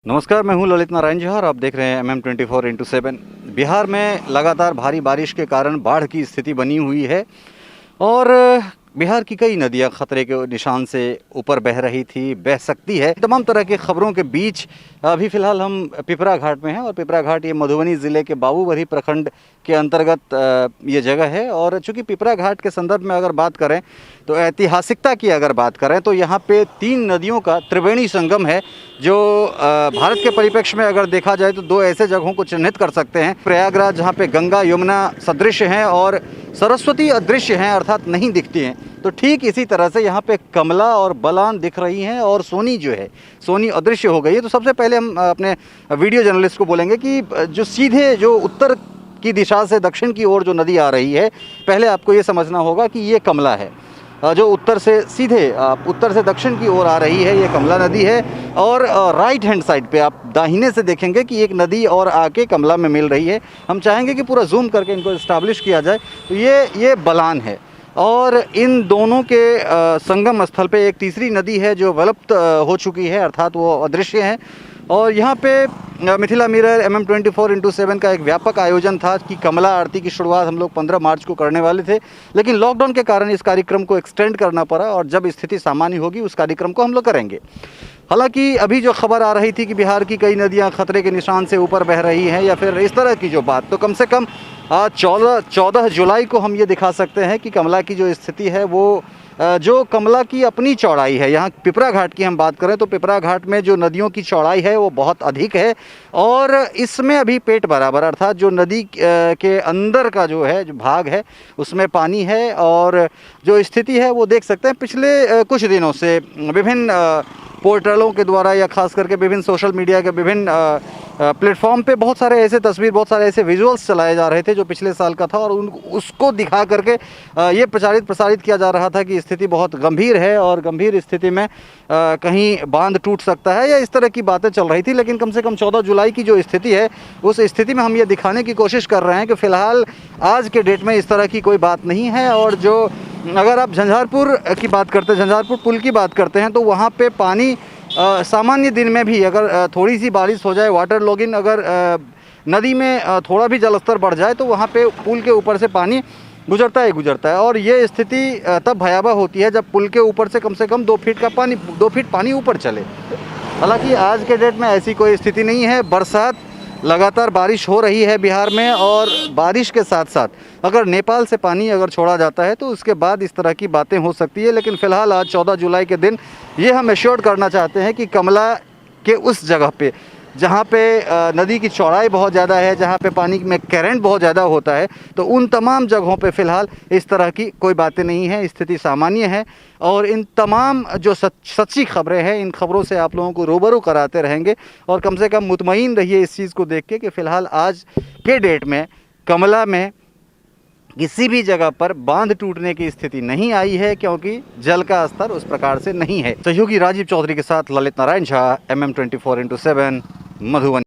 नमस्कार, मैं हूं ललित नारायण झा और आप देख रहे हैं MM24x7। बिहार में लगातार भारी बारिश के कारण बाढ़ की स्थिति बनी हुई है और बिहार की कई नदियां खतरे के निशान से ऊपर बह रही थी, बह सकती है। तमाम तरह की खबरों के बीच अभी फ़िलहाल हम पिपरा घाट में हैं और पिपरा घाट ये मधुबनी ज़िले के बाबूबरी प्रखंड के अंतर्गत ये जगह है। और चूँकि पिपरा घाट के संदर्भ में अगर बात करें तो ऐतिहासिकता की अगर बात करें तो यहाँ पे 3 नदियों का त्रिवेणी संगम है, जो भारत के परिप्रेक्ष्य में अगर देखा जाए तो 2 ऐसे जगहों को चिन्हित कर सकते हैं। प्रयागराज, जहाँ पे गंगा यमुना सदृश हैं और सरस्वती अदृश्य हैं, अर्थात नहीं दिखती हैं, तो ठीक इसी तरह से यहाँ पे कमला और बलान दिख रही हैं और सोनी जो है, सोनी अदृश्य हो गई है। तो सबसे पहले हम अपने वीडियो जर्नलिस्ट को बोलेंगे कि जो सीधे जो उत्तर की दिशा से दक्षिण की ओर जो नदी आ रही है, पहले आपको ये समझना होगा कि ये कमला है। जो उत्तर से सीधे उत्तर से दक्षिण की ओर आ रही है, ये कमला नदी है। और राइट हैंड साइड पे आप दाहिने से देखेंगे कि एक नदी और आके कमला में मिल रही है। हम चाहेंगे कि पूरा जूम करके इनको इस्टेब्लिश किया जाए। तो ये बलान है और इन दोनों के संगम स्थल पे एक तीसरी नदी है जो विलुप्त हो चुकी है, अर्थात वो अदृश्य है। और यहाँ पे मिथिला मिरर MM24x7 का एक व्यापक आयोजन था कि कमला आरती की शुरुआत हम लोग 15 मार्च को करने वाले थे, लेकिन लॉकडाउन के कारण इस कार्यक्रम को एक्सटेंड करना पड़ा और जब स्थिति सामान्य होगी उस कार्यक्रम को हम लोग करेंगे। हालांकि अभी जो खबर आ रही थी कि बिहार की कई नदियां खतरे के निशान से ऊपर बह रही हैं या फिर इस तरह की जो बात, तो कम से कम 14 जुलाई को हम ये दिखा सकते हैं कि कमला की जो स्थिति है वो जो कमला की अपनी चौड़ाई है, यहाँ पिपरा घाट की हम बात करें तो पिपरा घाट में जो नदियों की चौड़ाई है वो बहुत अधिक है और इसमें अभी पेट बराबर, अर्थात जो नदी के अंदर का जो है जो भाग है उसमें पानी है। और जो स्थिति है वो देख सकते हैं पिछले कुछ दिनों से विभिन्न पोर्टलों के द्वारा या खास करके विभिन्न सोशल मीडिया के विभिन्न प्लेटफॉर्म पे बहुत सारे ऐसे तस्वीर, बहुत सारे ऐसे विजुअल्स चलाए जा रहे थे जो पिछले साल का था और उसको दिखा करके ये प्रसारित किया जा रहा था कि स्थिति बहुत गंभीर है और गंभीर स्थिति में कहीं बांध टूट सकता है या इस तरह की बातें चल रही थी। लेकिन कम से कम 14 जुलाई की जो स्थिति है उस स्थिति में हम ये दिखाने की कोशिश कर रहे हैं कि फ़िलहाल आज के डेट में इस तरह की कोई बात नहीं है। और जो अगर आप झंझारपुर की बात करते हैं, झंझारपुर पुल की बात करते हैं, तो वहाँ पे पानी सामान्य दिन में भी अगर थोड़ी सी बारिश हो जाए, वाटर लॉगिन अगर नदी में थोड़ा भी जलस्तर बढ़ जाए तो वहाँ पे पुल के ऊपर से पानी गुजरता है। और ये स्थिति तब भयावह होती है जब पुल के ऊपर से कम 2 फीट पानी ऊपर चले। हालांकि आज के डेट में ऐसी कोई स्थिति नहीं है। बरसात, लगातार बारिश हो रही है बिहार में और बारिश के साथ साथ अगर नेपाल से पानी अगर छोड़ा जाता है तो उसके बाद इस तरह की बातें हो सकती है। लेकिन फ़िलहाल आज 14 जुलाई के दिन ये हम एश्योर करना चाहते हैं कि कमला के उस जगह पे जहाँ पे नदी की चौड़ाई बहुत ज़्यादा है, जहाँ पे पानी में करंट बहुत ज़्यादा होता है, तो उन तमाम जगहों पे फ़िलहाल इस तरह की कोई बातें नहीं हैं, स्थिति सामान्य है। और इन तमाम जो सच्ची खबरें हैं, इन खबरों से आप लोगों को रूबरू कराते रहेंगे और कम से कम मुतमईन रहिए इस चीज़ को देख के कि फ़िलहाल आज के डेट में कमला में किसी भी जगह पर बांध टूटने की स्थिति नहीं आई है, क्योंकि जल का स्तर उस प्रकार से नहीं है। सहयोगी राजीव चौधरी के साथ ललित नारायण झा, MM24x7, मधुबनी।